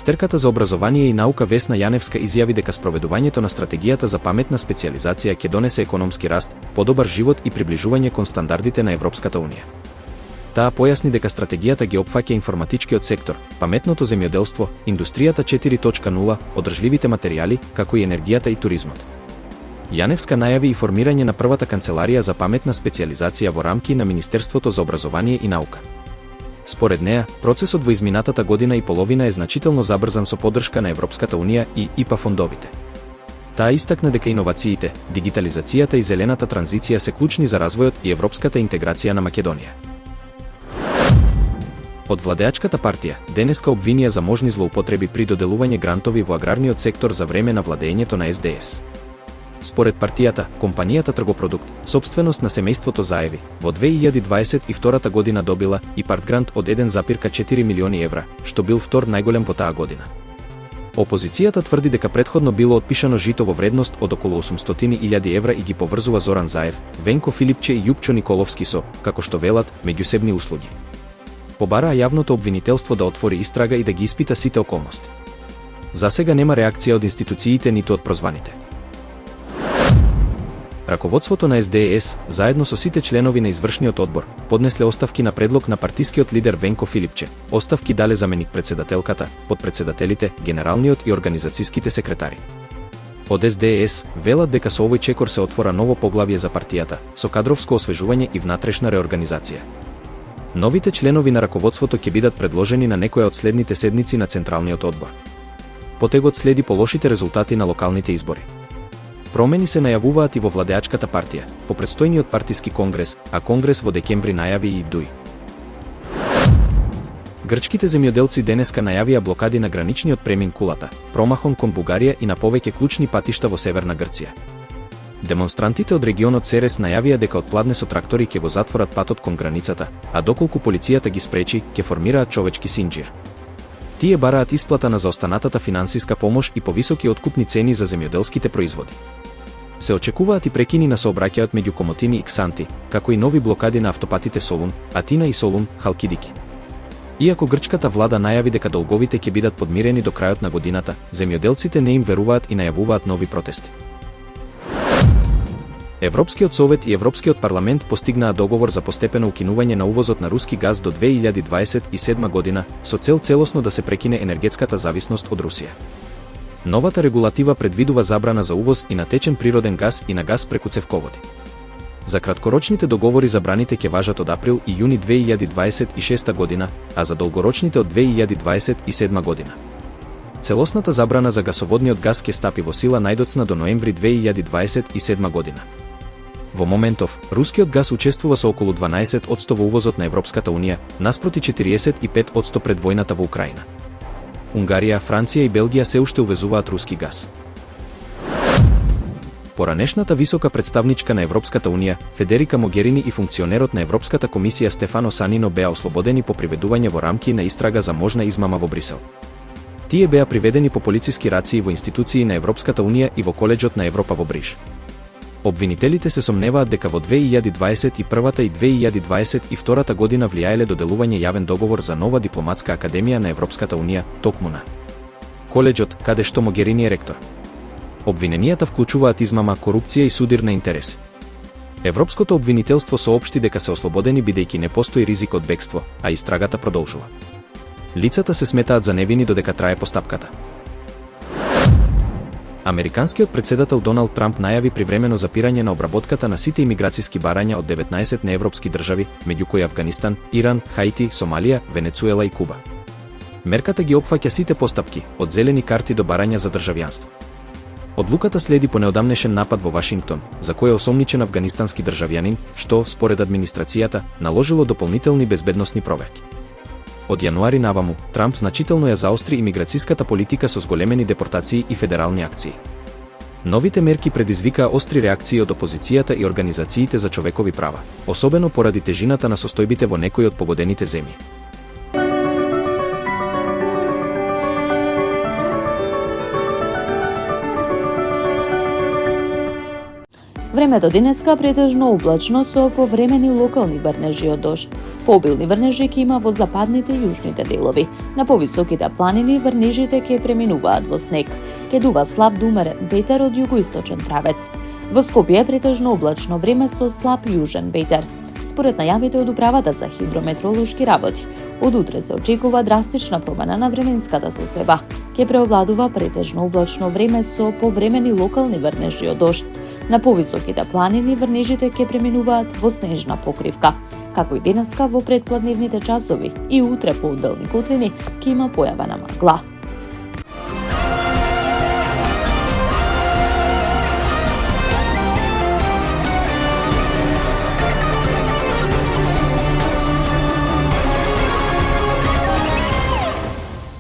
Министерката за образование и наука Весна Јаневска изјави дека спроведувањето на стратегијата за паметна специјализација ќе донесе економски раст, подобар живот и приближување кон стандардите на Европската унија. Таа појасни дека стратегијата ги опфаќа информатичкиот сектор, паметното земјоделство, индустријата 4.0, одржливите материјали, како и енергијата и туризмот. Јаневска најави и формирање на првата канцеларија за паметна специјализација во рамки на Министерството за образование и наука. Според неа, процесот во изминатата година и половина е значително забрзан со поддршка на Европската унија и ИПА фондовите. Таа истакна дека иновациите, дигитализацијата и зелената транзиција се клучни за развојот и европската интеграција на Македонија. Од владеачката партија денеска обвинија за можни злоупотреби при доделување грантови во аграрниот сектор за време на владеењето на СДС. Според партијата, компанијата Тргопродукт, собственост на семејството Заеви, во 2022 година добила и партгрант од 1,4 милиони евра, што бил втор најголем во таа година. Опозицијата тврди дека претходно било отпишано жито во вредност од околу 800.000 евра и ги поврзува Зоран Заев, Венко Филипче и Јупчо Николовски со, како што велат, меѓусебни услуги. Побараа јавното обвинителство да отвори истрага и да ги испита сите околности. Засега нема реакција од институциите ниту од прозваните. Раководството на СДС, заедно со сите членови на извршниот одбор, поднесле оставки на предлог на партискиот лидер Венко Филипче. Оставки дале заменик председателката, подпредседателите, генералниот и организацијските секретари. Од СДС велат дека со овој чекор се отвора ново поглавје за партијата, со кадровско освежување и внатрешна реорганизација. Новите членови на раководството ќе бидат предложени на некоја од следните седници на Централниот одбор. Потегот следи по лошите резултати на локалните избори. Промени се најавуваат и во владеачката партија, по предстојниот партиски конгрес, а конгрес во декември најави и ДУИ. Грчките земјоделци денеска најавија блокади на граничниот премин Кулата, промахом кон Бугарија и на повеќе клучни патишта во северна Грција. Демонстрантите од регионот Серес најавија дека од пладне со трактори ќе го затворат патот кон границата, а доколку полицијата ги спречи, ќе формираат човечки синџир. Тие бараат исплата на заостанатата финансиска помош и повисоки откупни цени за земјоделските производи. Се очекуваат и прекини на сообраќајот меѓу Комотини и Ксанти, како и нови блокади на автопатите Солун, Атина и Солун, Халкидики. Иако грчката влада најави дека долговите ќе бидат подмирени до крајот на годината, земјоделците не им веруваат и најавуваат нови протести. Европскиот совет и Европскиот парламент постигнаа договор за постепено укинување на увозот на руски газ до 2027 година, со цел целосно да се прекине енергетската зависност од Русија. Новата регулатива предвидува забрана за увоз и на течен природен газ и на газ преку цевководи. За краткорочните договори забраните ќе важат од април и јуни 2026 година, а за долгорочните од 2027 година. Целосната забрана за гасоводниот газ ќе стапи во сила најдоцна до ноември 2027 година. Во моментов, рускиот газ учествува со околу 12% во увозот на Европската унија, наспроти 45% пред војната во Украина. Унгарија, Франција и Белгија се уште увезуваат руски газ. Поранешната висока представничка на Европската унија, Федерика Могерини и функционерот на Европската комисија Стефано Санино беа ослободени по приведување во рамки на истрага за можна измама во Брисел. Тие беа приведени по полициски рации во институции на Европската унија и во колеџот на Европа во Бриж. Обвинителите се сомневаат дека во 2021 и 2022 година влијаеле до делување јавен договор за нова дипломатска академија на Европската унија, токму на колеџот, каде што Могерини е ректор. Обвиненијата вклучуваат измама, корупција и судир на интереси. Европското обвинителство соопшти дека се ослободени бидејќи не постои ризик од бегство, а истрагата продолжува. Лицата се сметаат за невини додека трае постапката. Американскиот председател Доналд Трамп најави привремено запирање на обработката на сите имиграцијски барања од 19 неевропски држави, меѓу кои Авганистан, Иран, Хаити, Сомалија, Венецуела и Куба. Мерката ги опфаќа сите постапки, од зелени карти до барања за државјанство. Одлуката следи по неодамнешен напад во Вашингтон, за кој е осомничен авганистански државјанин, што, според администрацијата, наложило дополнителни безбедносни проверки. Од јануари наваму, Трамп значително ја заостри имиграцијската политика со зголемени депортации и федерални акции. Новите мерки предизвикаа остри реакции од опозицијата и организациите за човекови права, особено поради тежината на состојбите во некои од погодените земји. Времето денеска претежно облачно со повремени локални врнежи од дожд. Пообилни врнежи ќе има во западните и јужните делови. На повисоките планини врнежите ќе преминуваат во снег. Ќе дува слаб до умерен ветер од југоисточен правец. Во Скопје е претежно облачно време со слаб јужен ветер. Според најавите од Управата за хидрометеоролошки работи, од утре се очекува драстична промена на временската состојба. Ќе преовладува претежно облачно време со повремени локални врнежи од дожд. На повисоките планини врнежите ќе преминуваат во снежна покривка. Како и денеска во претпладневните часови и утре по одделни котлини ќе има појава на магла.